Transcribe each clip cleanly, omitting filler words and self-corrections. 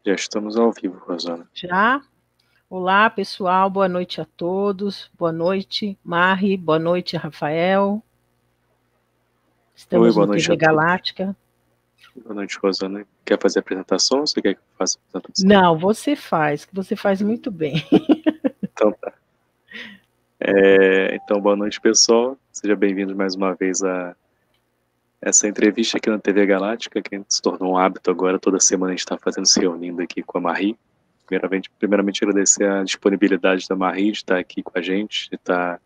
Já estamos ao vivo, Rosana. Já? Olá, pessoal, boa noite a todos. Boa noite, Mari, boa noite, Rafael. Oi, Estamos boa no noite TV a todos. Galáctica. Boa noite, Rosana. Quer fazer a apresentação ou você quer que eu faça a apresentação? Não, você faz, que você faz muito bem. Então tá. Então, boa noite, pessoal. Seja bem-vindo mais uma vez a essa entrevista aqui na TV Galáctica, que se tornou um hábito agora. Toda semana a gente está se reunindo aqui com a Marie. Primeiramente, agradecer a disponibilidade da Marie de estar aqui com a gente, de estar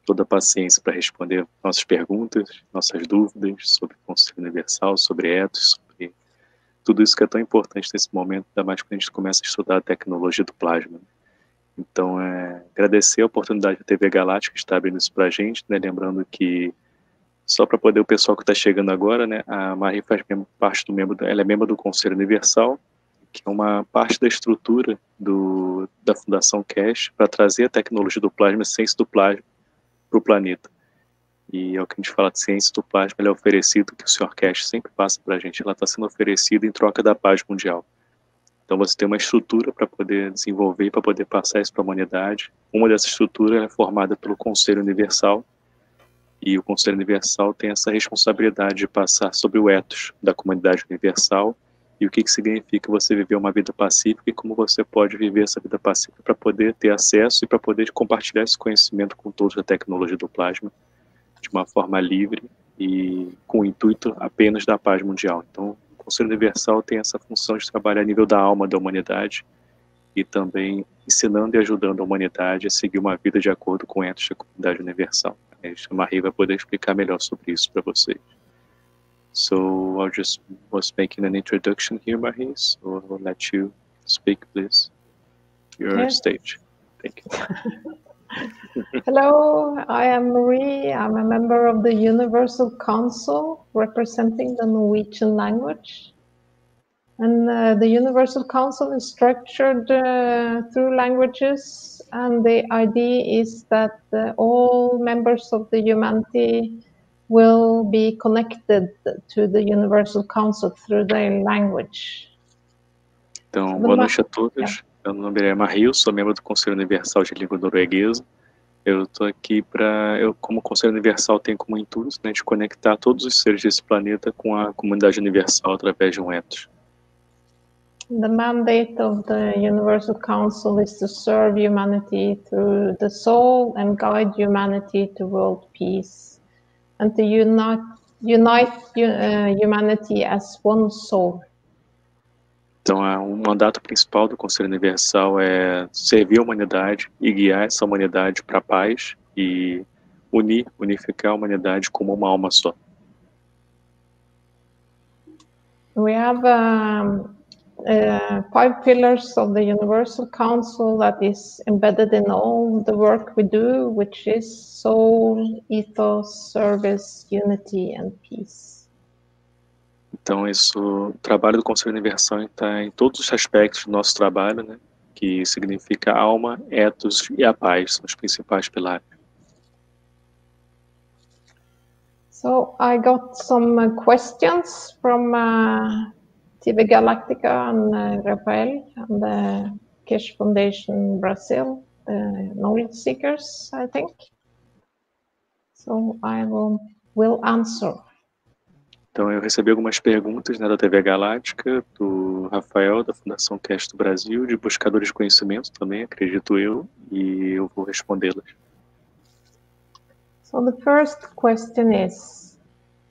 toda a paciência para responder nossas perguntas, nossas dúvidas sobre o Conselho Universal, sobre ethos, sobre tudo isso que é tão importante nesse momento, ainda mais quando a gente começa a estudar a tecnologia do plasma. Então, agradecer a oportunidade da TV Galáctica de estar abrindo isso para a gente, né? Lembrando que, só para poder o pessoal que está chegando agora, né? A Marie faz parte ela é membro do Conselho Universal, que é uma parte da estrutura da Fundação CASH para trazer a tecnologia do plasma, a ciência do plasma, para o planeta. E é o que a gente fala de ciência do plasma, ela é oferecido, que o Sr. Cash sempre passa para a gente, ela está sendo oferecida em troca da paz mundial. Então você tem uma estrutura para poder desenvolver, para poder passar isso para a humanidade. Uma dessas estruturas é formada pelo Conselho Universal, e o Conselho Universal tem essa responsabilidade de passar sobre o ethos da comunidade universal e o que significa você viver uma vida pacífica e como você pode viver essa vida pacífica para poder ter acesso e para poder compartilhar esse conhecimento com todos da tecnologia do plasma de uma forma livre e com o intuito apenas da paz mundial. Então, o Conselho Universal tem essa função de trabalhar a nível da alma da humanidade e também ensinando e ajudando a humanidade a seguir uma vida de acordo com ethos da comunidade universal. A Marie vai poder explicar melhor sobre isso para vocês. So I just was making an introduction here, Marie, so I'll let you speak, please. Your stage. Thank you. Hello, I am Marie. I'm a member of the Universal Council representing the Norwegian language. And the Universal Council is structured through languages, and the idea is that all members of the humanity will be connected to the Universal Council through their language. Então, boa noite a todos. Meu nome é Marie, sou membro do Conselho Universal de Língua Norueguesa. Eu estou aqui como Conselho Universal tem como intuito, né, de conectar todos os seres desse planeta com a comunidade universal através de um ethos. The mandate of the Universal Council is to serve humanity through the soul and guide humanity to world peace, and to unite humanity as one soul. Então, o mandato principal do Conselho Universal é servir a humanidade e guiar essa humanidade para a paz e unificar a humanidade como uma alma só. We have 5 pillars of the Universal Council that is embedded in all the work we do, which is soul, ethos, service, unity and peace. Então, o trabalho do Conselho Universal está em todos os aspectos do nosso trabalho, né? Que significa alma, ethos e a paz, são os principais pilares. So I got some questions from TV Galáctica and Rafael and the Cash Foundation Brazil, knowledge seekers, I think. So I will answer. Então, eu recebi algumas perguntas, né, da TV Galáctica, do Rafael, da Fundação Cash do Brasil, de buscadores de conhecimento também, acredito eu, e eu vou respondê-las. So the first question is,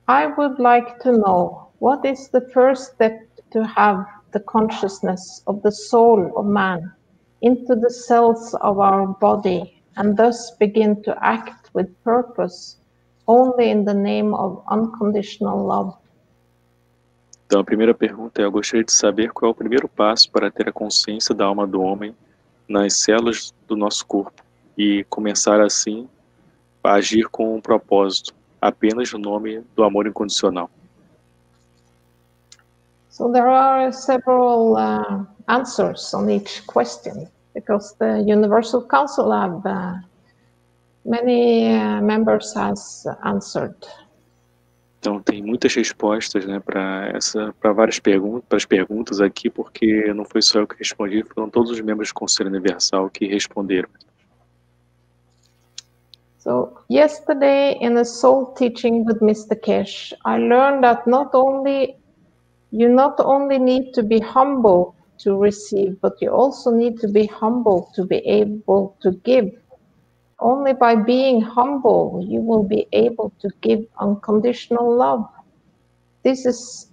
I would like to know, what is the first step to have the consciousness of the soul of man into the cells of our body and thus begin to act with purpose only in the name of unconditional love? Então, a primeira pergunta é: eu gostaria de saber qual é o primeiro passo para ter a consciência da alma do homem nas células do nosso corpo e começar assim a agir com um propósito, apenas no nome do amor incondicional. So there are several answers on each question because the Universal Council have many members has answered. Então tem muitas respostas, né, para várias perguntas aqui, porque não foi só eu que respondi, foram todos os membros do Conselho Universal que responderam. So yesterday in a soul teaching with Mr. Kesh, I learned that you not only need to be humble to receive, but you also need to be humble to be able to give. Only by being humble, you will be able to give unconditional love. This is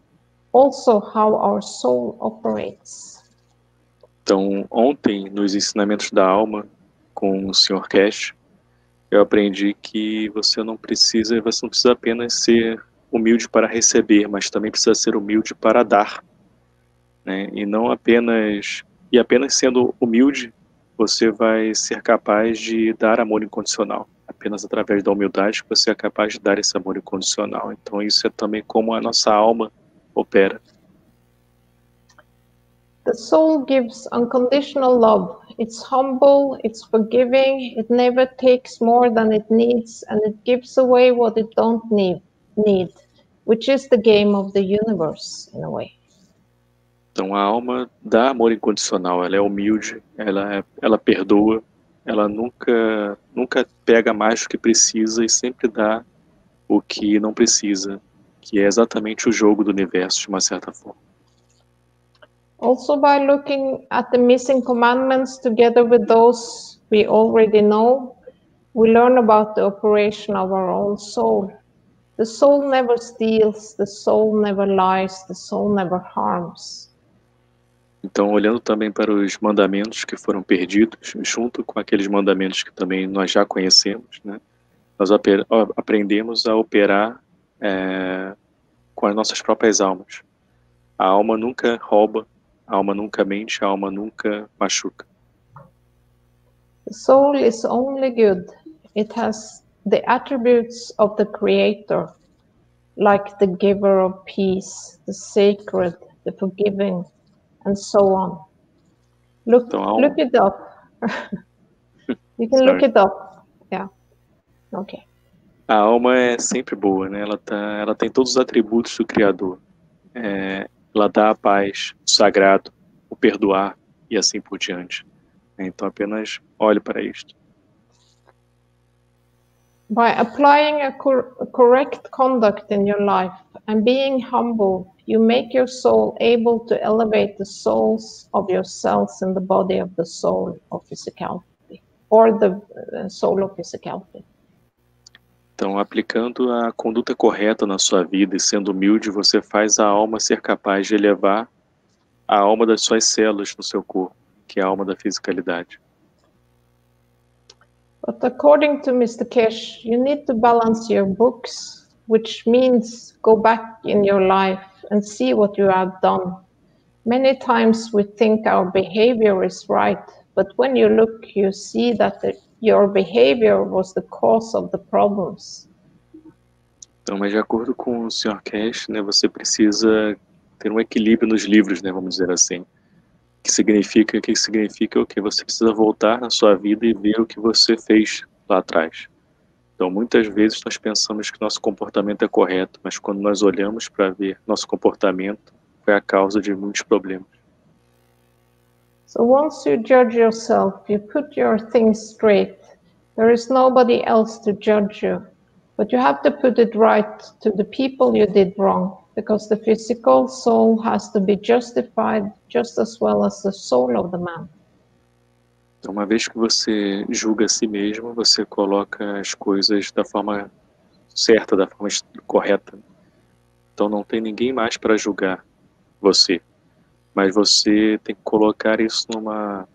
also how our soul operates. Então, ontem, nos ensinamentos da alma, com o Sr. Kesh, eu aprendi que você não precisa apenas ser humilde para receber, mas também precisa ser humilde para dar, né? E apenas sendo humilde, você vai ser capaz de dar amor incondicional. Apenas através da humildade você é capaz de dar esse amor incondicional. Então isso é também como a nossa alma opera. The soul gives unconditional love. It's humble, it's forgiving, it never takes more than it needs, and it gives away what it don't need, which is the game of the universe, in a way. Então a alma dá amor incondicional, ela é humilde, ela perdoa, ela nunca pega mais do que precisa e sempre dá o que não precisa, que é exatamente o jogo do universo, de uma certa forma. Also, by looking at the missing commandments together with those we already know, we learn about the operation of our own soul. The soul never steals, the soul never lies, the soul never harms. Então, olhando também para os mandamentos que foram perdidos, junto com aqueles mandamentos que também nós já conhecemos, né? Nós aprendemos a operar com as nossas próprias almas. A alma nunca rouba, a alma nunca mente, a alma nunca machuca. The soul is only good. It has the attributes of the Creator, like the giver of peace, the sacred, the forgiving, and so on. Look it up. You can look it up. Yeah. Okay. A alma é sempre boa, né? Ela tem todos os atributos do Criador. Ela dá a paz, o sagrado, o perdoar e assim por diante. Então apenas olhe para isto. By applying a correct conduct in your life and being humble, you make your soul able to elevate the souls of yourselves in the body of the soul of physicality, or the soul of physicality. Então, aplicando a conduta correta na sua vida e sendo humilde, você faz a alma ser capaz de elevar a alma das suas células no seu corpo, que é a alma da fisicalidade. But according to Mr. Kesh, you need to balance your books, which means go back in your life and see what you have done. Many times we think our behavior is right, but when you look, you see that your behavior was the cause of the problems. Então, mas de acordo com o Sr. Kesh, né, você precisa ter um equilíbrio nos livros, né, vamos dizer assim. O que significa o que você precisa voltar na sua vida e ver o que você fez lá atrás. Então, muitas vezes nós pensamos que nosso comportamento é correto, mas quando nós olhamos para ver nosso comportamento, foi a causa de muitos problemas. So once you judge yourself, you put your things straight. There is nobody else to judge you, but you have to put it right to the people you did wrong, because the physical soul has to be justified just as well as the soul of the man. Então, uma vez que você julga a si mesmo, você coloca as coisas da forma certa, da forma correta. Então não tem ninguém mais para julgar você, mas você tem que colocar isso numa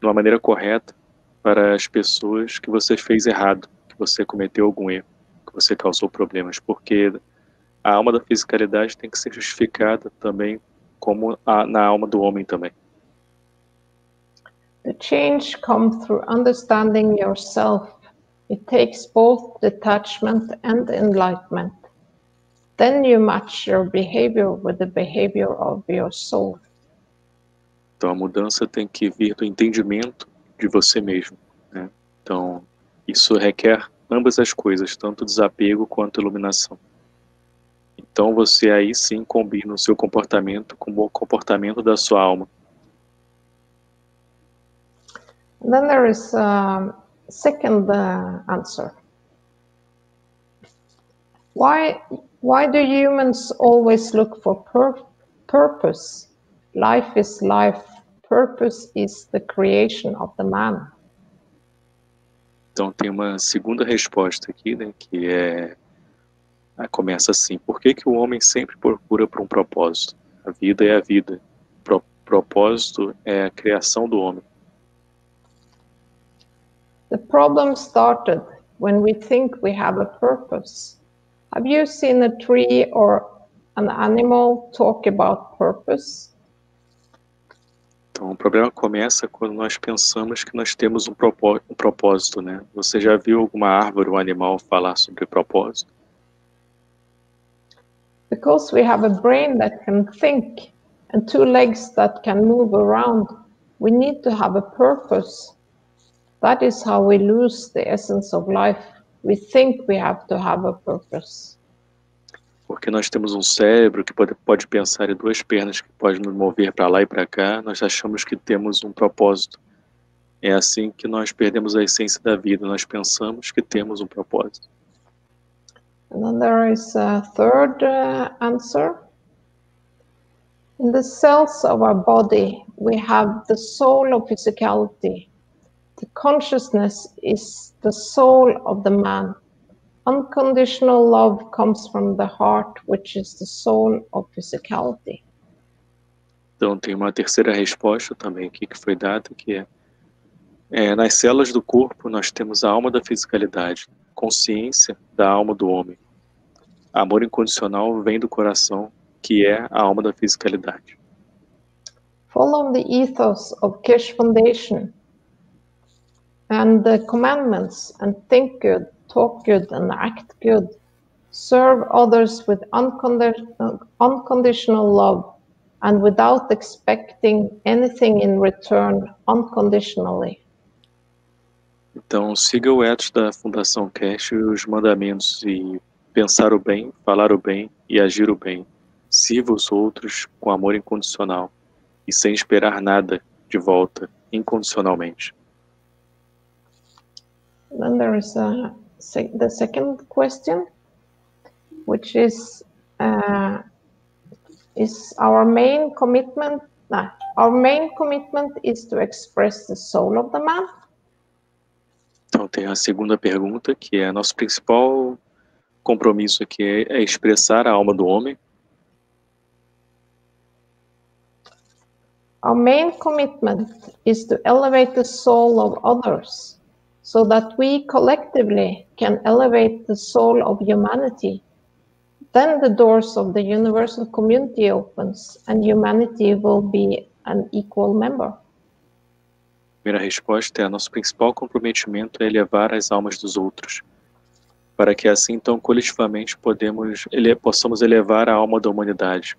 maneira correta para as pessoas que você fez errado, que você cometeu algum erro, que você causou problemas, porque a alma da fisicalidade tem que ser justificada também como na alma do homem também. The change comes through understanding yourself. It takes both detachment and enlightenment. Then you match your behavior with the behavior of your soul. Então a mudança tem que vir do entendimento de você mesmo, né? Então isso requer ambas as coisas, tanto desapego quanto iluminação. Então você aí sim combina o seu comportamento com o comportamento da sua alma. And then there is a second answer. Why do humans always look for purpose? Life is life. Purpose is the creation of the man. Então tem uma segunda resposta aqui, né, que começa assim: por que o homem sempre procura por um propósito? A vida é a vida. Propósito é a criação do homem. The problem started when we think we have a purpose. Have you seen a tree or an animal talk about purpose? Então o problema começa quando nós pensamos que nós temos um propósito, né? Você já viu alguma árvore ou animal falar sobre propósito? Because we have a brain that can think and two legs that can move around, we need to have a purpose. That is how we lose the essence of life. We think we have to have a purpose. Porque nós temos um cérebro que pode pensar em duas pernas, que pode nos mover para lá e para cá, nós achamos que temos um propósito. É assim que nós perdemos a essência da vida, nós pensamos que temos um propósito. And then there is a third answer. In the cells of our body, we have the soul of physicality. The consciousness is the soul of the man. Unconditional love comes from the heart, which is the soul of physicality. Então tem uma terceira resposta também aqui que foi dada, que nas células do corpo nós temos a alma da fisicalidade, consciência da alma do homem. Amor incondicional vem do coração, que é a alma da fisicalidade. Follow the ethos of Kirsch Foundation and the commandments and think good, talk good and act good. Serve others with unconditional love and without expecting anything in return, unconditionally. Então siga o ethos da Fundação Kirsch e os mandamentos e pensar o bem, falar o bem e agir o bem. Sirva os outros com amor incondicional e sem esperar nada de volta, incondicionalmente. Then there is the second question, which is our main commitment? No, our main commitment is to express the soul of the man. Então tem a segunda pergunta, que é nosso principal compromisso aqui é expressar a alma do homem. Our main commitment is to elevate the soul of others, so that we collectively can elevate the soul of humanity. Then the doors of the universal community opens and humanity will be an equal member. A primeira resposta é: nosso principal comprometimento é elevar as almas dos outros, para que assim então coletivamente possamos elevar a alma da humanidade.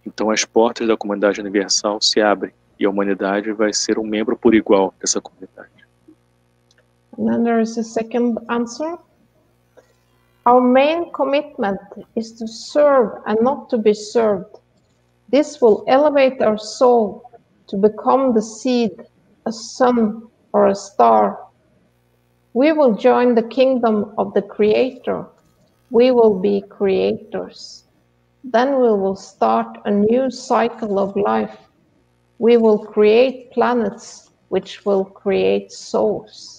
Então as portas da comunidade universal se abrem e a humanidade vai ser um membro por igual dessa comunidade. And then there is a second answer. Our main commitment is to serve and not to be served. This will elevate our soul to become the seed, a sun or a star. We will join the kingdom of the Creator. We will be creators. Then we will start a new cycle of life. We will create planets which will create souls.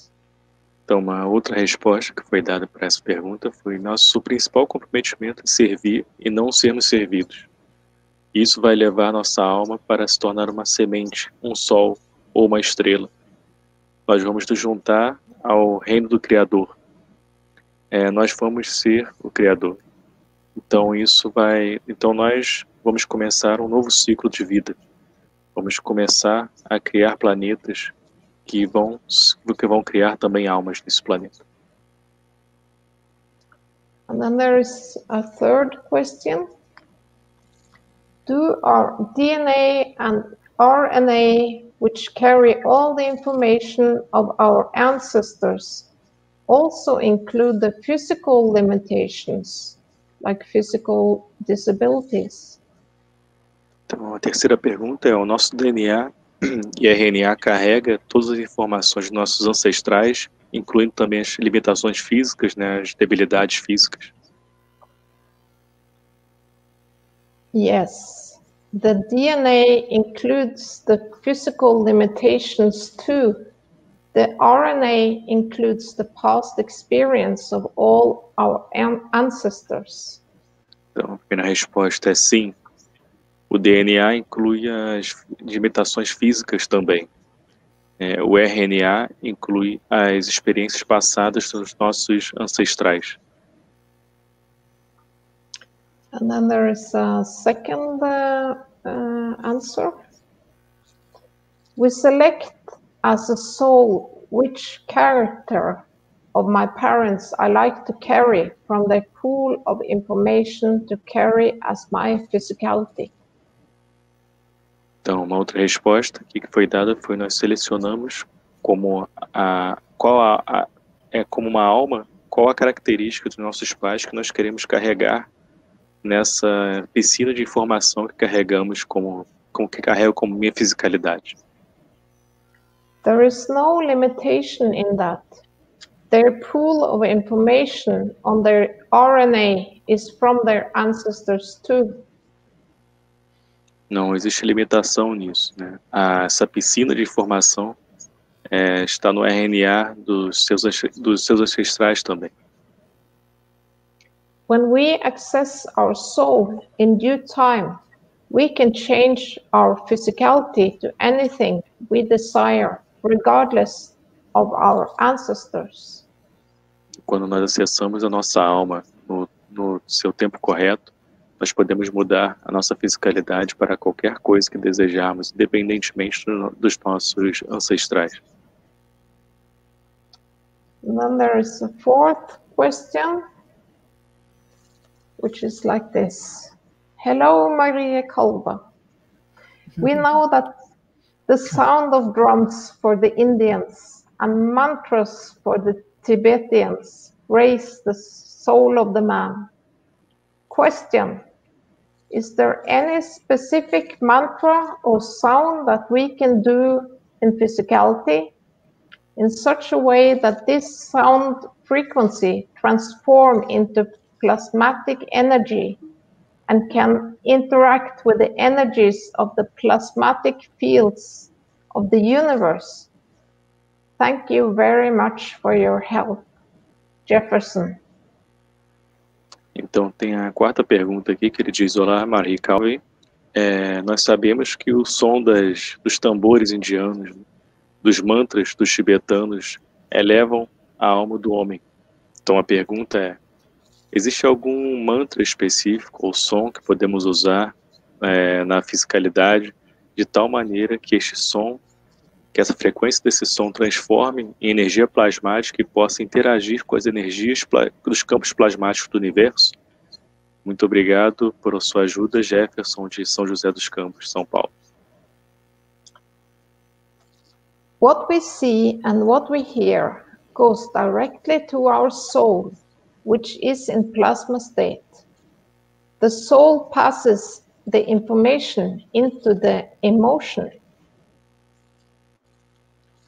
Então, uma outra resposta que foi dada para essa pergunta foi: nosso principal comprometimento é servir e não sermos servidos. Isso vai levar nossa alma para se tornar uma semente, um sol ou uma estrela. Nós vamos nos juntar ao reino do Criador. Nós vamos ser o Criador. Então nós vamos começar um novo ciclo de vida. Vamos começar a criar planetas que vão criar também almas nesse planeta. And then there is a third question. Do our DNA and RNA, which carry all the information of our ancestors, also include the physical limitations? like physical disabilities. Então, a terceira pergunta é: o nosso DNA e RNA carrega todas as informações dos nossos ancestrais, incluindo também as limitações físicas, né, as debilidades físicas? Yes, the DNA includes the physical limitations too. The RNA includes the past experience of all our ancestors. Então, a primeira resposta é sim. O DNA inclui as limitações físicas também. O RNA inclui as experiências passadas dos nossos ancestrais. And then there is a second answer. We select as a soul which character of my parents I like to carry from their pool of information to carry as my physicality. Então, uma outra resposta que foi dada foi: nós selecionamos como como uma alma, qual a característica dos nossos pais que nós queremos carregar nessa piscina de informação que carregamos como minha fisicalidade. There is no limitation in that. Their pool of information on their RNA is from their ancestors too. Não existe limitação nisso, né? Essa piscina de informação está no RNA dos seus ancestrais também. When we access our soul in due time, we can change our physicality to anything we desire, regardless of our ancestors. Quando nós acessamos a nossa alma no seu tempo correto, nós podemos mudar a nossa fisicalidade para qualquer coisa que desejarmos, independentemente dos nossos ancestrais. And then there is a fourth question, which is like this. Hello, Maria Kolba. We know that the sound of drums for the Indians and mantras for the Tibetans raise the soul of the man. Question: is there any specific mantra or sound that we can do in physicality in such a way that this sound frequency transform into plasmatic energy and can interact with the energies of the plasmatic fields of the universe? Thank you very much for your help. Jefferson. Então, tem a quarta pergunta aqui, que ele diz: olá, Marie Calvin. Nós sabemos que o som dos tambores indianos, dos mantras dos tibetanos, elevam a alma do homem. Então, a pergunta é: existe algum mantra específico ou som que podemos usar na fisicalidade de tal maneira que que essa frequência desse som transforme em energia plasmática e possa interagir com as energias dos campos plasmáticos do universo? Muito obrigado por sua ajuda, Jefferson, de São José dos Campos, São Paulo. What we see and what we hear goes directly to our soul, which is in plasma state. The soul passes the information into the emotion.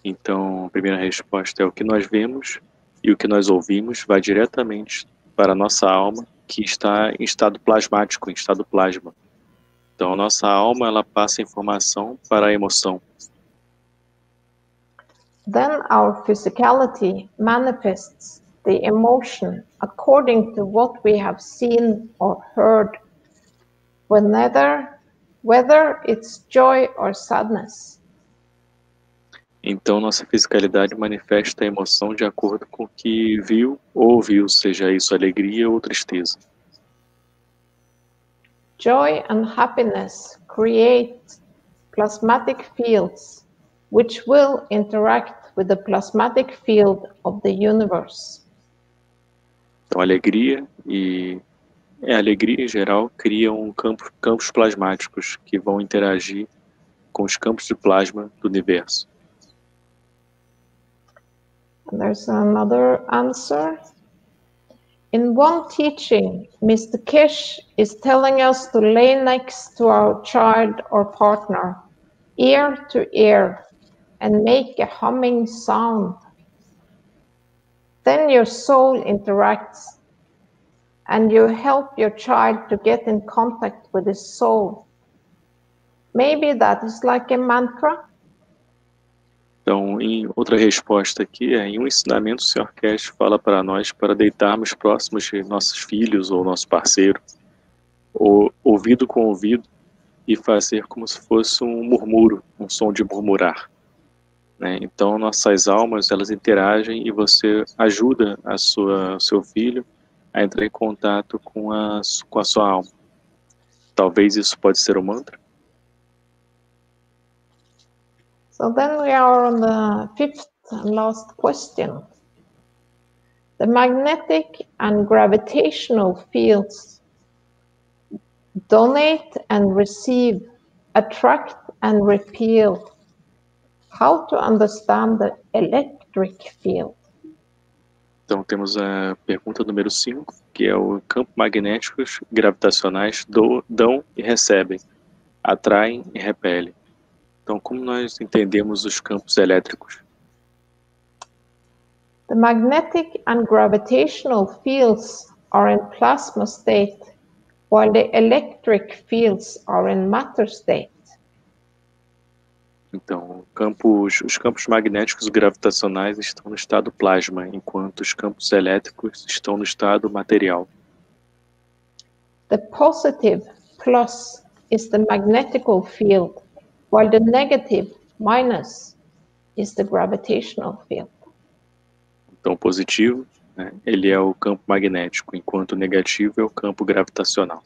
Então, a primeira resposta é: o que nós vemos e o que nós ouvimos vai diretamente para a nossa alma, que está em estado plasmático, em estado plasma. Então, a nossa alma, ela passa a informação para a emoção. Then our physicality manifests the emotion according to what we have seen or heard, whether it's joy or sadness. Então, nossa fisicalidade manifesta a emoção de acordo com o que viu ou ouviu, seja isso alegria ou tristeza. Joy and happiness create plasmatic fields, which will interact with the plasmatic field of the universe. Então, alegria em geral criam campos plasmáticos que vão interagir com os campos de plasma do universo. And there's another answer. In one teaching, Mr. Kish is telling us to lay next to our child or partner, ear to ear, and make a humming sound. Then your soul interacts, and you help your child to get in contact with his soul. Maybe that is like a mantra. Então, em outra resposta aqui, em um ensinamento, o Sr. Cash fala para nós para deitarmos próximos de nossos filhos ou nosso parceiro, ou ouvido com ouvido, e fazer como se fosse um murmúrio, um som de murmurar, né? Então, nossas almas, elas interagem e você ajuda seu filho a entrar em contato com a sua alma. Talvez isso pode ser um mantra. So then we are on the fifth and last question. The magnetic and gravitational fields donate and receive, attract and repel. How to understand the electric field? Então temos a pergunta número 5, que é o campo magnéticos gravitacionais dão e recebem, atraem e repelem. Então, como nós entendemos os campos elétricos? The magnetic and gravitational fields are in plasma state, while the electric fields are in matter state. Então, os campos magnéticos gravitacionais estão no estado plasma, enquanto os campos elétricos estão no estado material. The positive plus is the magnetical field, while the negative minus is the gravitational field. Então, positivo, né, ele é o campo magnético, enquanto o negativo é o campo gravitacional.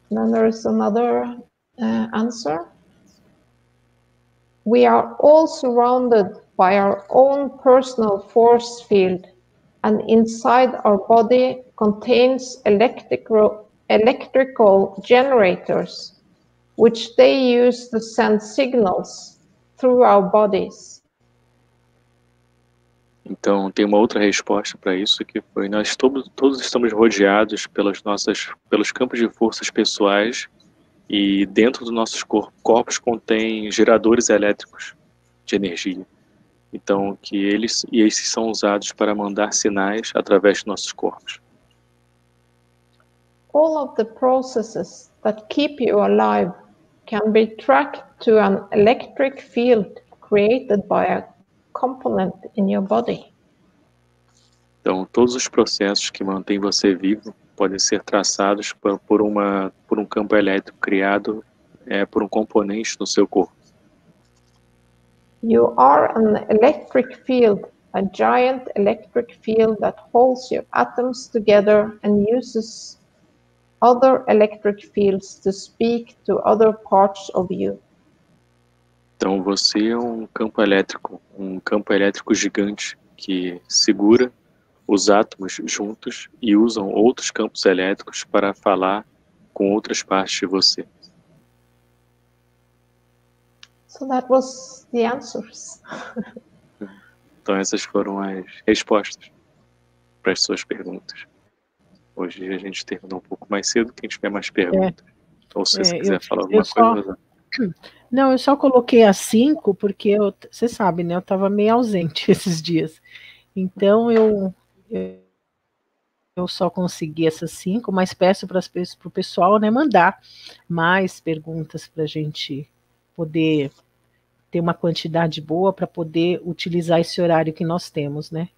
Then there is another answer. We are all surrounded by our own personal force field, and inside our body contains electrical generators, which they use to send signals through our bodies. Então, tem uma outra resposta para isso, que foi: nós todos estamos rodeados pelos campos de forças pessoais, e dentro dos nossos corpos contém geradores elétricos de energia. Então, esses são usados para mandar sinais através de nossos corpos. All of the processes that keep you alive can be tracked to an electric field created by a component in your body. Então, todos os processos que mantêm você vivo podem ser traçados por um campo elétrico criado por um componente no seu corpo. You are an electric field, a giant electric field that holds your atoms together and uses other electric fields to speak to other parts of you. Então, você é um campo elétrico gigante que segura os átomos juntos e usam outros campos elétricos para falar com outras partes de você. So that was the answers. Então essas foram as respostas para as suas perguntas. Hoje a gente terminou um pouco mais cedo. Quem tiver mais perguntas, ou se você quiser falar alguma coisa. Não, eu só coloquei as 5 porque você sabe, né? Eu estava meio ausente esses dias. Então eu só consegui essas 5, mas peço para o pessoal, né, mandar mais perguntas para a gente poder ter uma quantidade boa para poder utilizar esse horário que nós temos, né?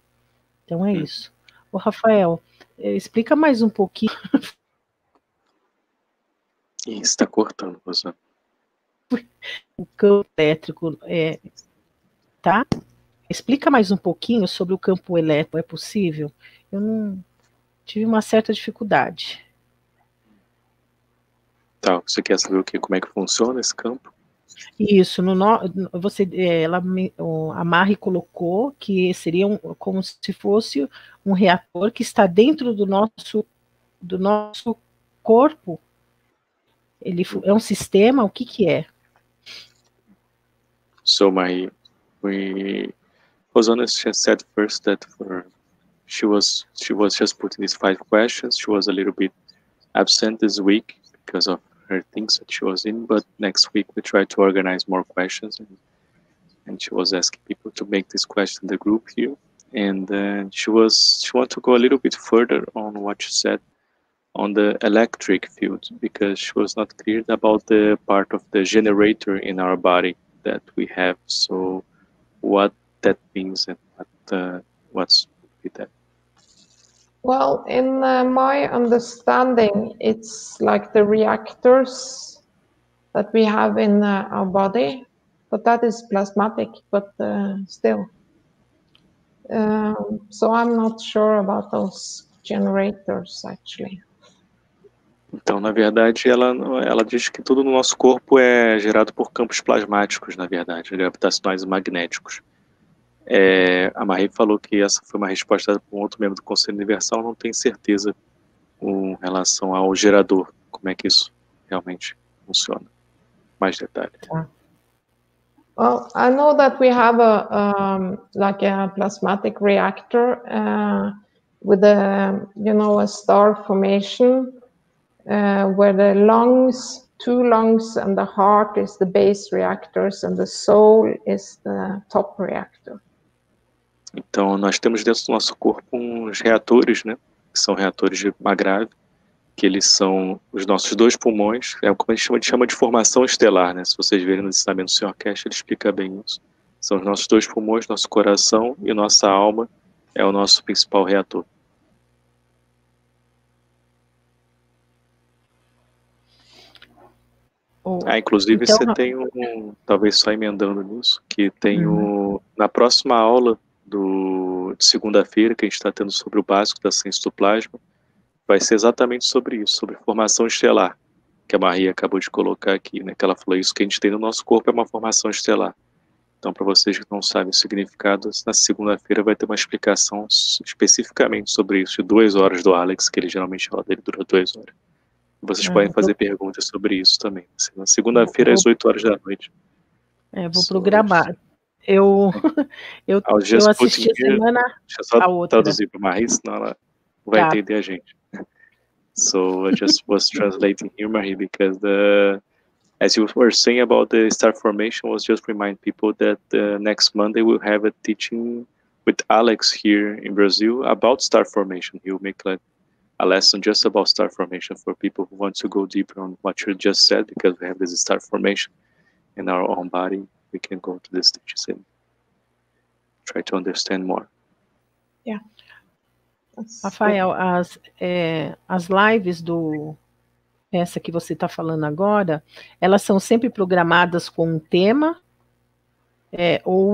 Então é isso. Ô, Rafael, explica mais um pouquinho. Está cortando, Rosana. O campo elétrico, tá? Explica mais um pouquinho sobre o campo elétrico, é possível? Eu não tive uma certa dificuldade. Tá, você quer saber como é que funciona esse campo? Isso, a Mari colocou que seria como se fosse um reator que está dentro do nosso corpo. Ele é um sistema, o que é? So Rosana said first that she was just putting these 5 questions. She was a little bit absent this week because of her things that she was in, but next week we try to organize more questions, and she was asking people to make this question in the group here. And she wanted to go a little bit further on what she said on the electric field, because she was not clear about the part of the generator in our body that we have. So what that means and what's with that. Well, in my understanding, it's like the reactors that we have in our body, but that is plasmatic, but still. So I'm not sure about those generators, actually. Então, na verdade, ela diz que tudo no nosso corpo é gerado por campos plasmáticos, na verdade, gravitacionais e magnéticos. A Marie falou que essa foi uma resposta para um outro membro do Conselho Universal, não tem certeza com relação ao gerador, como é que isso realmente funciona. Mais detalhes. Well, I know that we have like a plasmatic reactor with a star formation where the lungs, 2 lungs, and the heart is the base reactors, and the soul is the top reactor. Então, nós temos dentro do nosso corpo uns reatores, né? Que são reatores de Magrav, que eles são os nossos 2 pulmões, como a gente chama de formação estelar, né? Se vocês verem no ensinamento do Sr. Cash, ele explica bem isso. São os nossos 2 pulmões, nosso coração, e nossa alma é o nosso principal reator. Inclusive então, você tem talvez só emendando nisso, que tem na próxima aula de segunda-feira, que a gente está tendo sobre o básico da ciência do plasma, vai ser exatamente sobre isso, sobre formação estelar, que a Maria acabou de colocar aqui, né, que ela falou, isso que a gente tem no nosso corpo é uma formação estelar. Então, para vocês que não sabem o significado, na segunda-feira vai ter uma explicação especificamente sobre isso, de 2 horas do Alex, que ele geralmente fala dele dura 2 horas. Vocês podem fazer perguntas sobre isso também. Na segunda-feira, às 8 horas da noite. Vou programar. Eu assisti a semana deixa eu só traduzir para a Marie, senão ela vai entender a gente. So I just was translating here, Marie, because as you were saying about the star formation, was just remind people that next Monday we'll have a teaching with Alex here in Brazil about star formation. He'll make a lesson just about star formation for people who want to go deeper on what you just said, because we have this star formation in our own body. We can go to this teachings and try to understand more. Yeah. Rafael, as lives essa que você está falando agora, elas são sempre programadas com um tema?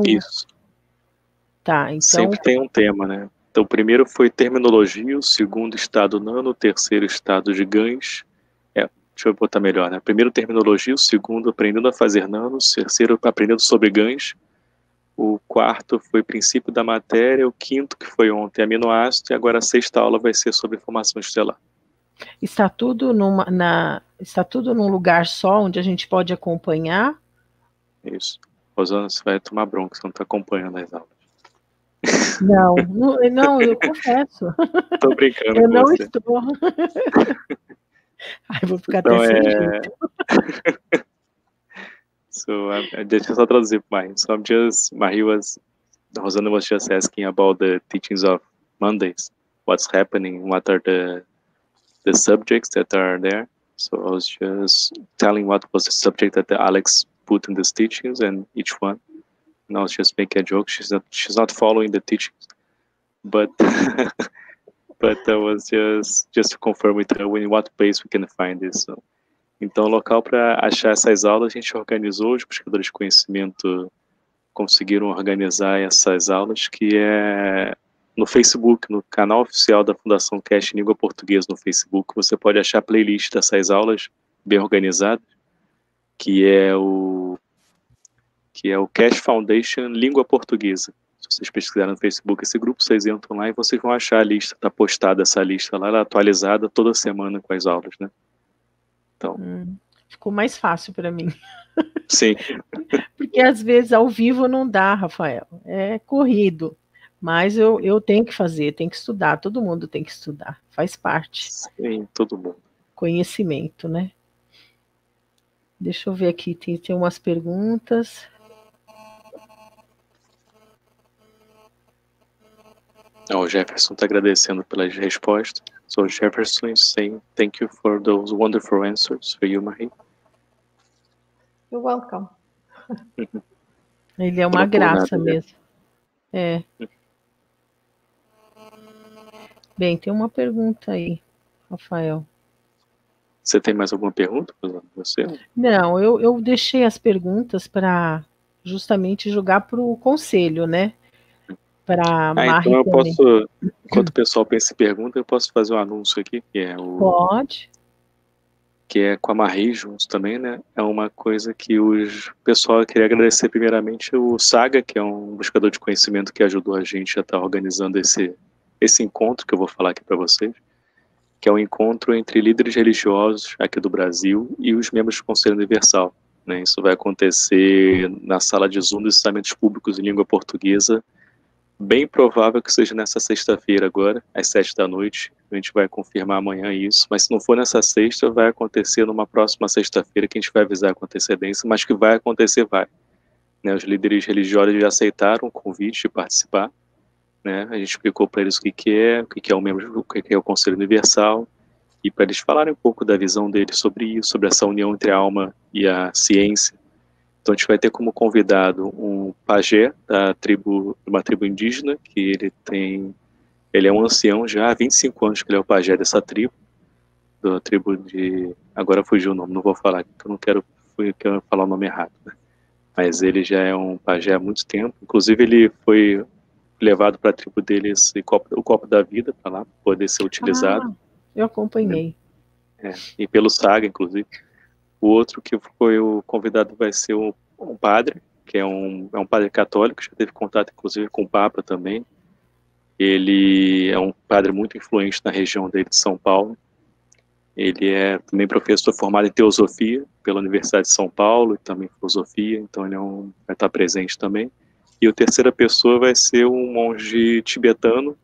Isso. Tá, então... Sempre tem um tema, né? Então, o primeiro foi terminologia, o segundo estado nano, o terceiro estado de ganhos. Deixa eu botar melhor, né? Primeiro terminologia, o segundo aprendendo a fazer nanos, o terceiro aprendendo sobre ganhos, o quarto foi princípio da matéria, o quinto, que foi ontem, aminoácido, e agora a 6ª aula vai ser sobre formação estelar. Está tudo num lugar só, onde a gente pode acompanhar? Isso. Rosana, você vai tomar bronca, você não está acompanhando as aulas. Não, eu confesso. Estou brincando eu com não você. Estou. Ai, vou ficar até sem jeito. So, deixa eu só traduzir para Marie. So, Rosana was just asking about the teachings of Mondays, what's happening, what are the subjects that are there. So I was just telling what was the subject that Alex put in these teachings and each one. And I was just making a joke. She's not following the teachings, but but I was just to confirm with her in what place we can find this. So, então, o local para achar essas aulas a gente organizou, os buscadores de conhecimento conseguiram organizar essas aulas, que é no Facebook, no canal oficial da Fundação Cash Língua Portuguesa no Facebook. Você pode achar a playlist dessas aulas bem organizadas, que é o Cash Foundation Língua Portuguesa. Se vocês pesquisarem no Facebook esse grupo, vocês entram lá e vocês vão achar a lista, está postada essa lista lá, ela é atualizada toda semana com as aulas, né? Então, ficou mais fácil para mim. Sim. Porque às vezes ao vivo não dá, Rafael, é corrido. Mas eu tenho que fazer, tenho que estudar, todo mundo tem que estudar, faz parte. Sim, todo mundo. Conhecimento, né? Deixa eu ver aqui, tem umas perguntas. O Jefferson está agradecendo pelas respostas. So Jefferson is saying thank you for those wonderful answers for you, Marie. You're welcome. Ele é uma graça mesmo. É. Bem, tem uma pergunta aí, Rafael. Você tem mais alguma pergunta para você? Não, eu deixei as perguntas para justamente jogar para o conselho, né? Para Marie então eu também. posso, enquanto o pessoal pensa em pergunta, eu posso fazer um anúncio aqui, que é Pode. Que é com a Marie juntos também, né? É uma coisa que o pessoal queria agradecer primeiramente o Saga, que é um buscador de conhecimento que ajudou a gente a estar organizando esse encontro que eu vou falar aqui para vocês, que é um encontro entre líderes religiosos aqui do Brasil e os membros do Conselho Universal, né? Isso vai acontecer na sala de Zoom dos Ensinamentos Públicos em Língua Portuguesa. Bem provável que seja nessa sexta-feira agora, às 7 da noite. A gente vai confirmar amanhã isso, mas se não for nessa sexta, vai acontecer numa próxima sexta-feira, que a gente vai avisar com antecedência, mas que vai acontecer, vai. Né, os líderes religiosos já aceitaram o convite de participar, né, a gente explicou para eles o que é o membro, o que é o Conselho Universal, e para eles falarem um pouco da visão deles sobre isso, sobre essa união entre a alma e a ciência. Então a gente vai ter como convidado um pajé da tribo, de uma tribo indígena, que ele é um ancião já há 25 anos que ele é o pajé dessa tribo, da tribo de, agora fugiu o nome, não vou falar, porque eu não quero falar o nome errado, né? Mas ele já é um pajé há muito tempo, inclusive ele foi levado para a tribo dele o copo da vida para lá poder ser utilizado. Eu acompanhei. E pelo Saga, inclusive. O outro que foi o convidado vai ser um padre, que é um padre católico, já teve contato inclusive com o Papa também. Ele é um padre muito influente na região dele de São Paulo. Ele é também professor formado em teosofia pela Universidade de São Paulo e também filosofia, então ele vai estar presente também. E a terceira pessoa vai ser um monge tibetano,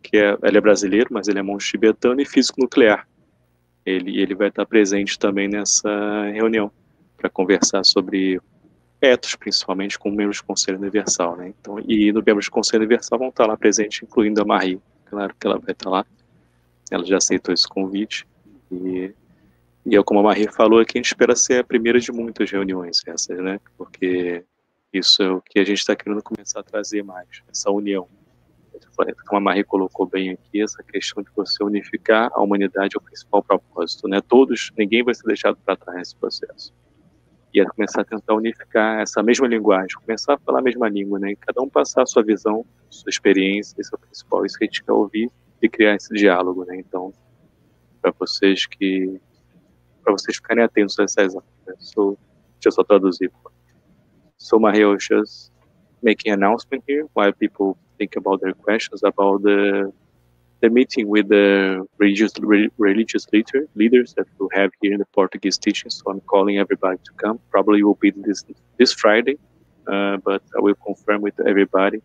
ele é brasileiro, mas ele é monge tibetano e físico nuclear. Ele vai estar presente também nessa reunião para conversar sobre etos, principalmente com membros do Conselho Universal, né? Então, e no membros do Conselho Universal vão estar lá presentes, incluindo a Marie. Claro que ela vai estar lá. Ela já aceitou esse convite. E como a Marie falou, aqui a gente espera ser a primeira de muitas reuniões essas, né? Porque isso é o que a gente está querendo começar a trazer mais, essa união. Como a Marie colocou bem aqui, essa questão de você unificar a humanidade é o principal propósito, né? Ninguém vai ser deixado para trás nesse processo. E é começar a tentar unificar essa mesma linguagem, começar a falar a mesma língua, né? E cada um passar a sua visão, sua experiência, esse é o principal, isso que a gente quer ouvir e criar esse diálogo, né? Então, para vocês ficarem atentos a essas aulas, né? Deixa eu só traduzir. So, Marie, I was just making an announcement here while people think about their questions about the meeting with the religious leaders that we'll have here in the Portuguese teaching. So I'm calling everybody to come. Probably will be this Friday, but I will confirm with everybody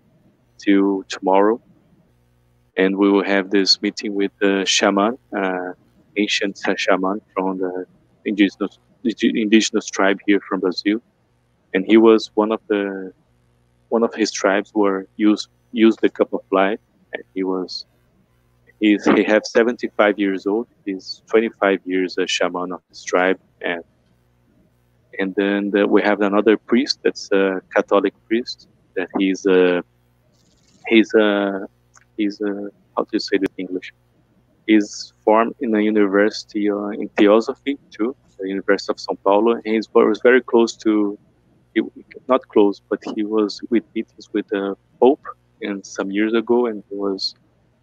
till tomorrow. And we will have this meeting with the shaman, ancient shaman from the indigenous tribe here from Brazil. And he was one of his tribes who used the cup of life, and he has 75 years old. He's 25 years a shaman of this tribe, and then we have another priest that's a Catholic priest that he's how do you say it in English? He's formed in a university in theosophy too, the University of São Paulo, and he was very close to. Not close, but he was with meetings with the Pope some years ago, and he was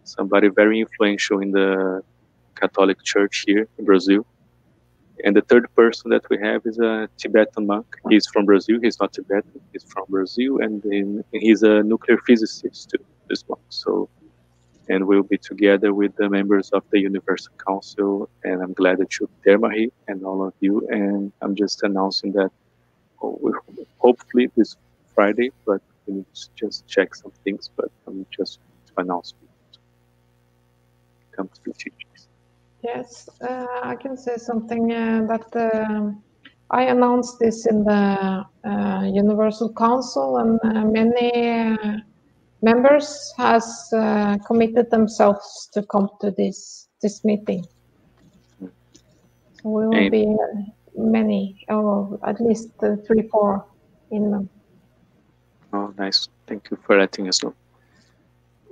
somebody very influential in the Catholic Church here in Brazil. And the third person that we have is a Tibetan monk. He's from Brazil. He's not Tibetan. He's from Brazil, and he's a nuclear physicist too, this monk. So, and we'll be together with the members of the Universal Council, and I'm glad that you're there, Marie, and all of you. And I'm just announcing that hopefully this Friday, but we need to just check some things. But I'm just announcement comes to teachers? Yes, I can say something that I announced this in the Universal Council, and many members has committed themselves to come to this meeting. So we will be many, or at least 3-4 in them. Oh, nice. Thank you for letting us know.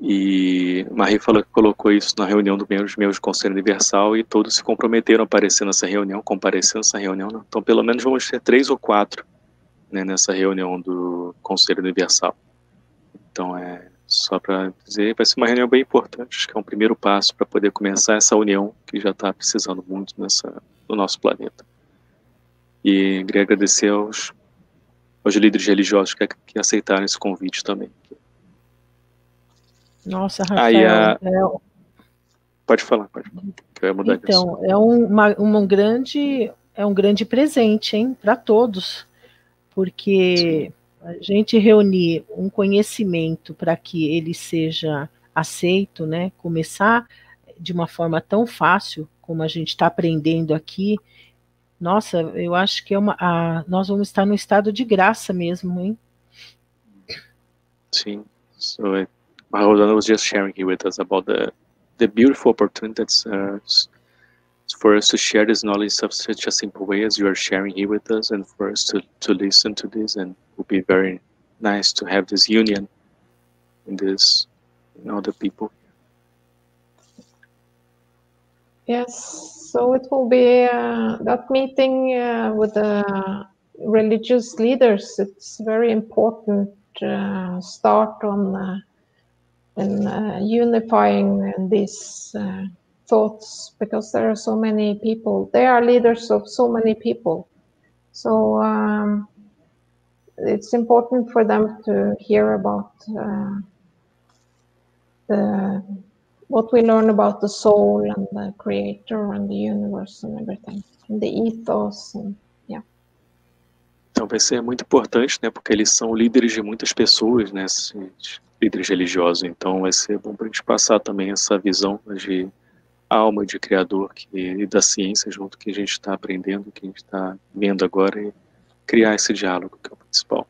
E Marie falou que colocou isso na reunião dos membros do Conselho Universal e todos se comprometeram a aparecer nessa reunião, comparecer nessa reunião. Né? Então, pelo menos vamos ter 3 ou 4, né, nessa reunião do Conselho Universal. Então, só para dizer, vai ser uma reunião bem importante, acho que é um primeiro passo para poder começar essa união que já está precisando muito no nosso planeta. E queria agradecer aos líderes religiosos que aceitaram esse convite também. Nossa, Rafael, pode falar, que eu ia mudar então, disso. É um grande presente, hein, para todos, porque sim, a gente reunir um conhecimento para que ele seja aceito, né, começar de uma forma tão fácil como a gente está aprendendo aqui, nossa, eu acho que nós vamos estar no estado de graça mesmo, hein? Sim, Rosana was just sharing here with us about the beautiful opportunity that's for us to share this knowledge in such a simple way as you are sharing here with us, and for us to listen to this, and it will be very nice to have this union in this, the people. Yes, so it will be that meeting with the religious leaders. It's very important start on unifying these thoughts, because there are so many people. They are leaders of so many people. So it's important for them to hear about what we learn about the soul and the creator and the universe and everything, and the ethos, and Então vai ser muito importante, né, porque eles são líderes de muitas pessoas, né, líderes religiosos. Então vai ser bom para a gente passar também essa visão de alma, de criador e da ciência junto, que a gente está aprendendo, que a gente está vendo agora, e criar esse diálogo, que é o principal.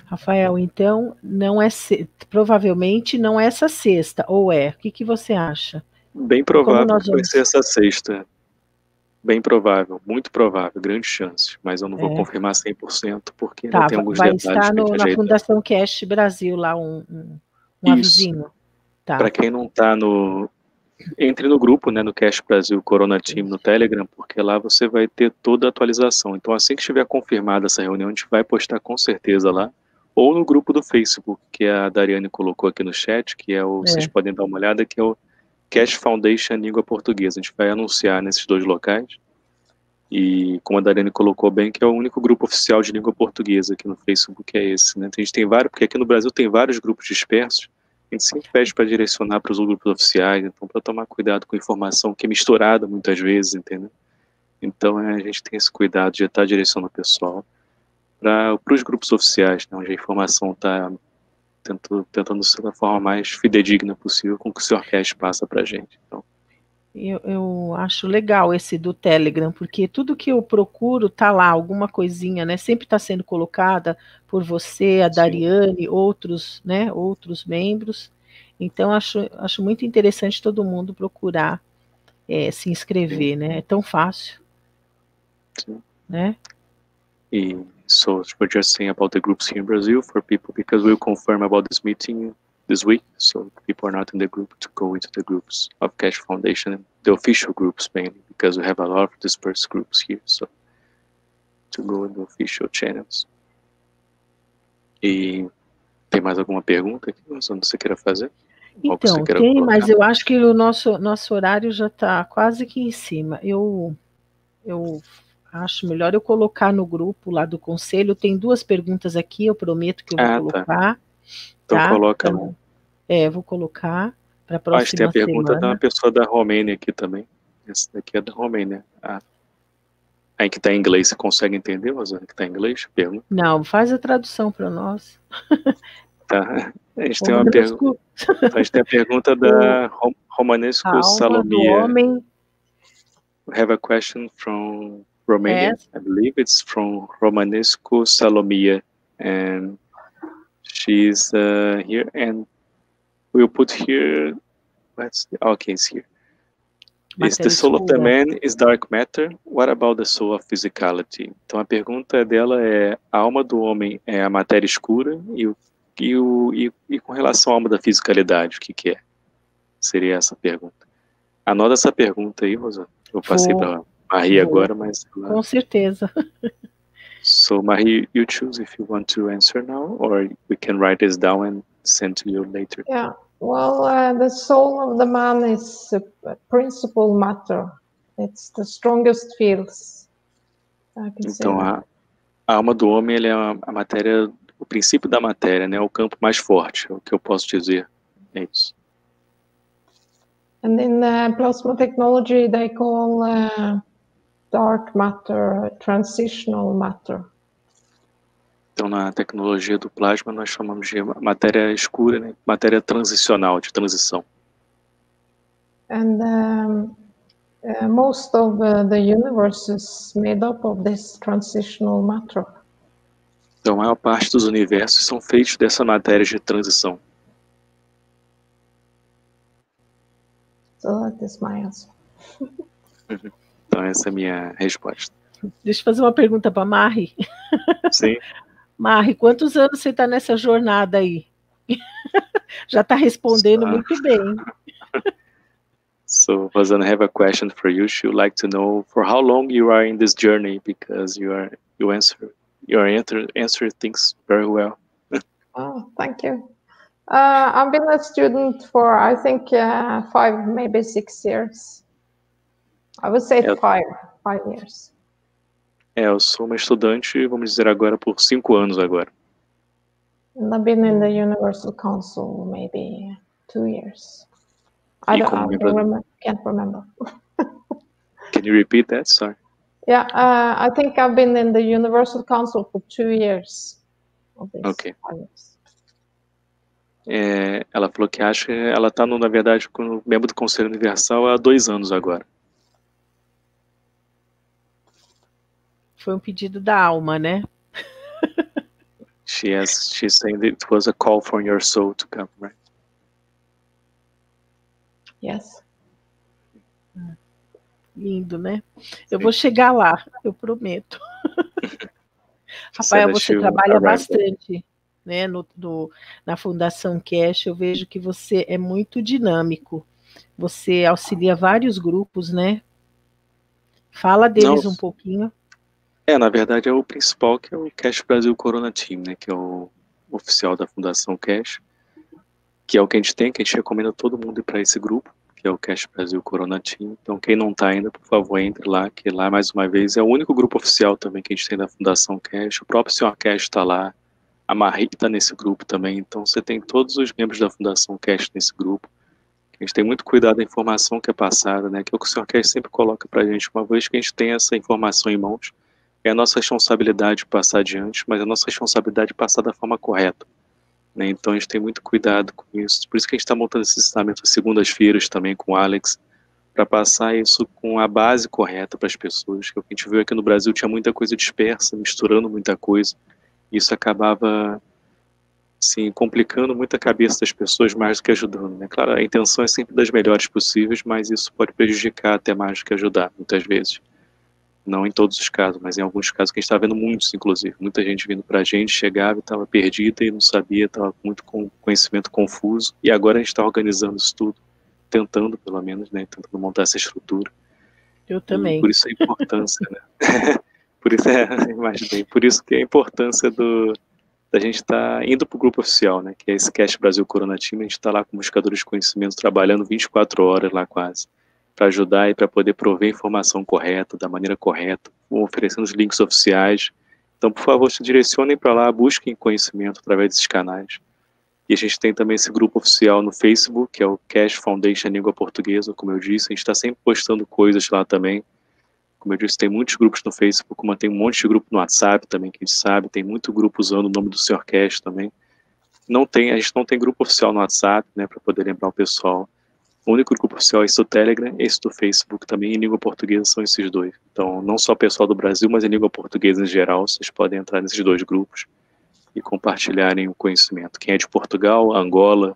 Rafael, então provavelmente não é essa sexta, ou é? O que você acha? Bem provável que vai ser essa sexta. Bem provável, muito provável, grandes chances, mas eu não vou confirmar 100%, porque ainda tem alguns detalhes. Vai estar na Fundação Cast Brasil, lá um avisinho. Tá. Para quem não está entre no grupo, né, no Cast Brasil Corona Team no Telegram, porque lá você vai ter toda a atualização. Então, assim que estiver confirmada essa reunião, a gente vai postar com certeza lá, ou no grupo do Facebook, que a Dariane colocou aqui no chat, que vocês podem dar uma olhada, que é o Cast Foundation Língua Portuguesa. A gente vai anunciar nesses 2 locais. E como a Dariane colocou bem, que é o único grupo oficial de língua portuguesa aqui no Facebook, é esse, né? A gente tem vários, porque aqui no Brasil tem vários grupos dispersos, a gente sempre pede para direcionar para os grupos oficiais, então para tomar cuidado com informação que é misturada muitas vezes, entendeu? Então a gente tem esse cuidado de estar direcionando o pessoal para os grupos oficiais, né, onde a informação está tentando ser da forma mais fidedigna possível com o que o Sr. Cast passa para a gente. Então, eu acho legal esse do Telegram, porque tudo que eu procuro tá lá, alguma coisinha, né? Sempre está sendo colocada por você, a Dariane, outros membros. Então, acho muito interessante todo mundo procurar se inscrever, né? É tão fácil. Sim. Né? So we're just saying about the groups here in Brazil for people, because we'll confirm about this meeting this week, so people are not in the group to go into the groups of Cash Foundation, the official groups mainly, because we have a lot of dispersed groups here, so to go in the official channels. E tem mais alguma pergunta que você queira fazer? Então, tem, mas eu acho que o nosso horário já está quase que em cima. Eu acho melhor eu colocar no grupo lá do conselho. Tem 2 perguntas aqui, eu prometo que eu vou colocar. Tá. Então coloca lá. Vou colocar para a próxima semana. Tem a pergunta da pessoa da Romênia aqui também. Essa daqui é da Romênia. Aí que está em inglês, você consegue entender, Rosana, que está em inglês? Pergunta. Não, faz a tradução para nós. Tá. A gente tem uma pergunta. A gente tem a pergunta da Romanesco A alma do Salomia. homem. We have a question from Romania. Yes. I believe it's from Romanesco Salomia, and she's here, and we'll put here. Okay, it's here. Is the soul of the man is dark matter? What about the soul of physicality? Então a pergunta dela é: a alma do homem é a matéria escura e com relação à alma da fisicalidade, o que é? Seria essa pergunta. Anota essa pergunta aí, Rosana. Eu passei para Marie agora, mas com certeza. So Marie, you choose if you want to answer now, or we can write this down and send to you later. Yeah. Well, the soul of the man is principal matter. It's the strongest fields. Então a alma do homem, ele é a matéria, o princípio da matéria, né? O campo mais forte, é o que eu posso dizer. É isso. And in plasma technology, they call dark matter transitional matter. Então, na tecnologia do plasma, nós chamamos de matéria escura, né? Matéria transicional, de transição. And most of the universe is made up of this transitional matter. Então, a maior parte dos universos são feitos dessa matéria de transição. So that is my answer. Então, essa é a minha resposta. Deixa eu fazer uma pergunta para Marie. Sim. Marie, quantos anos você está nessa jornada aí? Já está respondendo muito bem. So, Rosana, I have a question for you. She would like to know for how long you are in this journey, because you answer things very well. Oh, thank you. I've been a student for, I think, 5, maybe 6 years. I would say 5 years. Eu sou uma estudante, vamos dizer agora, por 5 anos agora. And I've been in the Universal Council maybe 2 years. I can't remember. Can you repeat that? Sorry. Yeah, I think I've been in the Universal Council for 2 years. Ok. Ela falou que acha que ela está, na verdade, como membro do Conselho Universal há 2 anos agora. Foi um pedido da alma, né? She's saying that it was a call from your soul to come, right? Yes. Lindo, né? Eu vou chegar lá, eu prometo. Rafael, você trabalha bastante, né? Na Fundação Cash, eu vejo que você é muito dinâmico. Você auxilia vários grupos, né? Fala deles um pouquinho. Na verdade é o principal, que é o Cash Brasil Corona Team, né? Que é o oficial da Fundação Cash, que é o que a gente recomenda todo mundo ir para esse grupo, que é o Cash Brasil Corona Team. Então quem não está ainda, por favor, entre lá, que lá, mais uma vez, é o único grupo oficial também que a gente tem da Fundação Cash. O próprio Sr. Cash está lá, a Marie está nesse grupo também, então você tem todos os membros da Fundação Cash nesse grupo. A gente tem muito cuidado da informação que é passada, né? Que é o que o Sr. Cash sempre coloca para a gente, uma vez que a gente tem essa informação em mãos, é a nossa responsabilidade passar adiante, mas é a nossa responsabilidade passar da forma correta, né? Então a gente tem muito cuidado com isso, por isso que a gente está montando esse ensinamento às segundas-feiras também com o Alex, para passar isso com a base correta para as pessoas, que o que a gente viu aqui no Brasil tinha muita coisa dispersa, misturando muita coisa, e isso acabava assim, complicando muito a cabeça das pessoas mais do que ajudando, né? Claro, a intenção é sempre das melhores possíveis, mas isso pode prejudicar até mais do que ajudar, muitas vezes. Não em todos os casos, mas em alguns casos que a gente está vendo muitos, inclusive. Muita gente vindo para a gente, chegava e estava perdida e não sabia, estava com muito conhecimento confuso. E agora a gente está organizando isso tudo, tentando, pelo menos, né? Tentando montar essa estrutura. Eu também. E por isso a importância, né? Por isso que a importância da gente estar indo para o grupo oficial, né? Que é esse Cash Brasil Corona Team. A gente está lá com buscadores de conhecimento, trabalhando 24 horas lá quase, para ajudar e para poder prover a informação correta, da maneira correta, oferecendo os links oficiais. Então, por favor, se direcionem para lá, busquem conhecimento através desses canais. E a gente tem também esse grupo oficial no Facebook, que é o Cash Foundation Língua Portuguesa, como eu disse. A gente está sempre postando coisas lá também. Como eu disse, tem muitos grupos no Facebook, mas tem um monte de grupo no WhatsApp também, que a gente sabe. Tem muito grupo usando o nome do Sr. Cash também. a gente não tem grupo oficial no WhatsApp, né, para poder lembrar o pessoal. O único grupo oficial é esse do Telegram, esse do Facebook também, em língua portuguesa são esses dois. Então, não só o pessoal do Brasil, mas em língua portuguesa em geral, vocês podem entrar nesses dois grupos e compartilharem o conhecimento. Quem é de Portugal, Angola,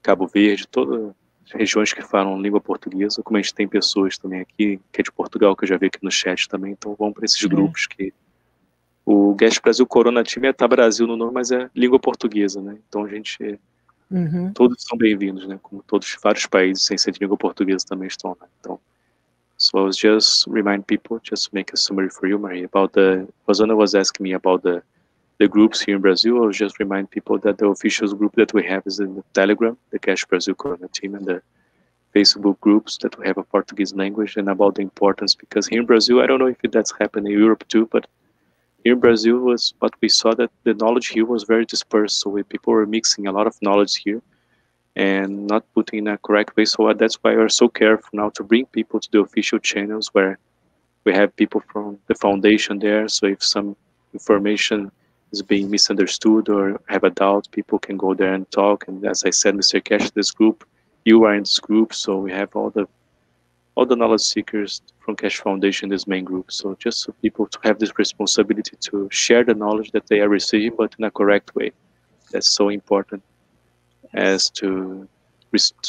Cabo Verde, todas as regiões que falam língua portuguesa, como a gente tem pessoas também aqui, que é de Portugal, que eu já vi aqui no chat também, então vão para esses grupos que... O Guest Brasil Corona Team é tá Brasil no nome, mas é língua portuguesa, né? Então a gente... Todos são bem-vindos, né? Como todos, vários países sem ser de língua portuguesa também estão lá. Então, so I was just remind people, just to make a summary for you, Maria, about the... Rosana was asking me about the groups here in Brazil. I'll just remind people that the official group that we have is in the Telegram, the Cash Brazil Corona Team, and the Facebook groups that we have a Portuguese language, and about the importance, because here in Brazil, I don't know if that's happening in Europe too, but here in Brazil was what we saw, that the knowledge here was very dispersed, so people were mixing a lot of knowledge here and not putting in a correct way. So that's why we're so careful now to bring people to the official channels where we have people from the foundation there. So if some information is being misunderstood or have a doubt, people can go there and talk. And as I said, Mr. Cash, this group, you are in this group, so we have all the knowledge seekers from Cash Foundation, this main group. So just for people to have this responsibility to share the knowledge that they are receiving, but in a correct way. That's so important, as to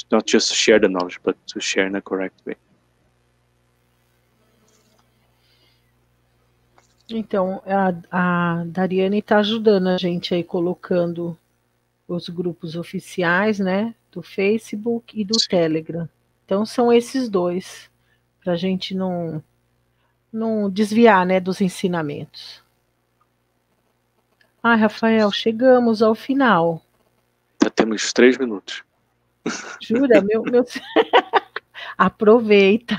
not just share the knowledge, but to share in a correct way. Então, a Dariane está ajudando a gente aí, colocando os grupos oficiais, né, do Facebook e do Telegram. Então, são esses dois, para a gente não desviar, né, dos ensinamentos. Ah, Rafael, chegamos ao final. Já temos 3 minutos. Jura? meu... Aproveita.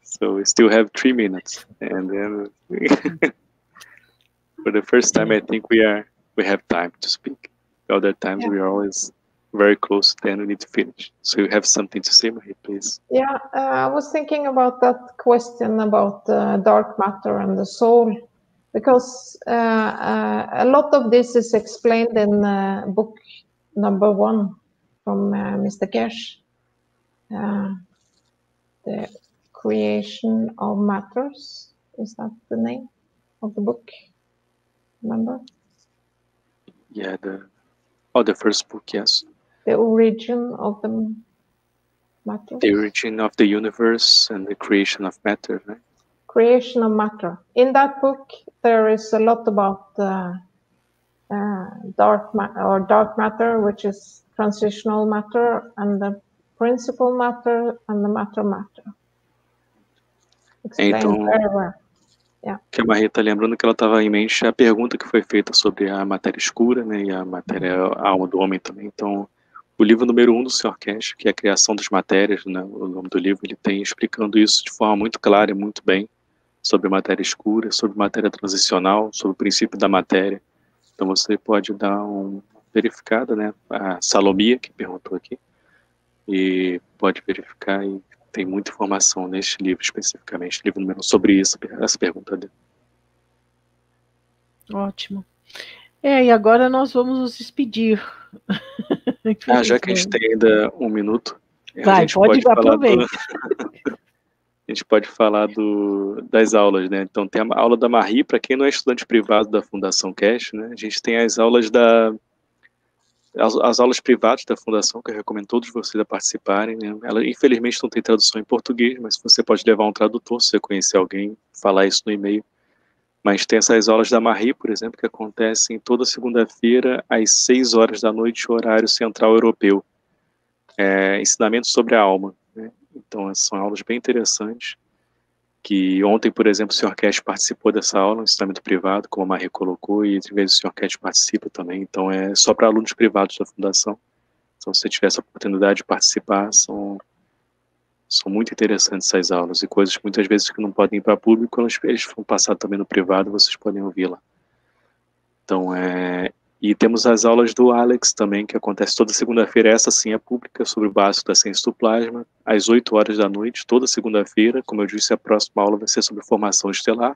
So we still have 3 minutes, and then for the first time, I think we have time to speak. The other times we are always very close, then we need to finish. So you have something to say, Marie, please? Yeah, I was thinking about that question about dark matter and the soul, because a lot of this is explained in book number 1 from Mr. Cash, the creation of matters. Is that the name of the book? Remember? Yeah, the first book, yes. The origin of the matter. The origin of the universe and the creation of matter, right? Creation of matter. In that book, there is a lot about dark matter, which is transitional matter, and the principal matter and the matter. Explained very well. Yeah. Que a Maria está lembrando que ela estava em mente a pergunta que foi feita sobre a matéria escura, né, e a matéria, a alma do homem também. Então, o livro número 1 do Sr. Cash, que é a criação das matérias, né, o nome do livro, ele tem explicando isso de forma muito clara e muito bem, sobre matéria escura, sobre matéria transicional, sobre o princípio da matéria. Então você pode dar uma verificada, né, a Salomia, que perguntou aqui, e pode verificar, e tem muita informação neste livro especificamente, livro número 1, sobre isso, essa pergunta dele. Ótimo. E agora nós vamos nos despedir. Já que a gente tem ainda 1 minuto, vai, pode aproveitar. A gente pode falar das aulas, né? Então tem a aula da Marie, para quem não é estudante privado da Fundação Cash, né? A gente tem as aulas as aulas privadas da Fundação, que eu recomendo todos vocês a participarem, né? Ela, infelizmente, não tem tradução em português, mas você pode levar um tradutor, se você conhecer alguém, falar isso no e-mail. Mas tem essas aulas da Marie, por exemplo, que acontecem toda segunda-feira, às 6 horas da noite, horário central europeu. Ensinamento sobre a alma, né? Então, são aulas bem interessantes, que ontem, por exemplo, o Sr. Cash participou dessa aula, um ensinamento privado, como a Marie colocou, e às vezes o Sr. Cash participa também, então é só para alunos privados da Fundação. Então, se você tiver essa oportunidade de participar, são muito interessantes essas aulas, e coisas que muitas vezes que não podem ir para público, quando eles vão passar também no privado, vocês podem ouvir lá. Então, e temos as aulas do Alex também, que acontece toda segunda-feira, essa sim é pública, sobre o básico da ciência do plasma, às 8 horas da noite, toda segunda-feira. Como eu disse, a próxima aula vai ser sobre formação estelar.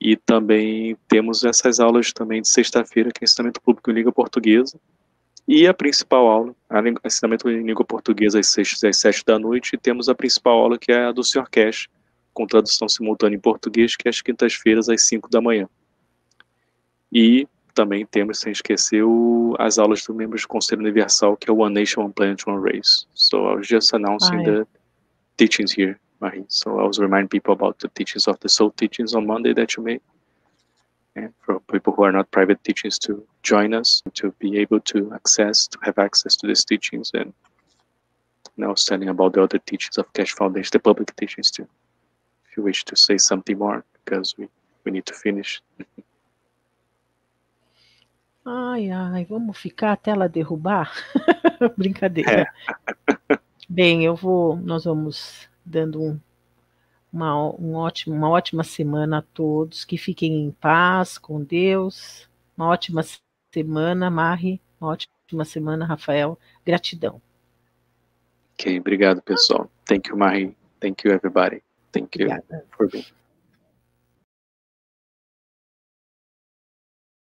E também temos essas aulas também de sexta-feira, que é ensinamento público em língua portuguesa. E a principal aula, ensinamento em língua portuguesa às 6 às 7 da noite, e temos a principal aula, que é a do Sr. Cash, com tradução simultânea em português, que é às quintas-feiras, às 5 da manhã. E também temos, sem esquecer, as aulas do membro do Conselho Universal, que é o One Nation, One Planet, One Race. So I was just announcing the teachings here, Marie. So I was reminding people about the teachings of the Soul Teachings on Monday that you made. And for people who are not private teachings to join us, to be able to have access to these teachings, and now telling about the other teachings of Cash Foundation, the public teachings too. If you wish to say something more, because we need to finish. Ai, vamos ficar até ela derrubar? Brincadeira. Bem, nós vamos dando uma ótima semana a todos, que fiquem em paz com Deus, uma ótima semana, Mari, uma ótima semana, Rafael, gratidão. Ok, obrigado, pessoal. Thank you, Marie. Thank you, everybody. Thank you for being.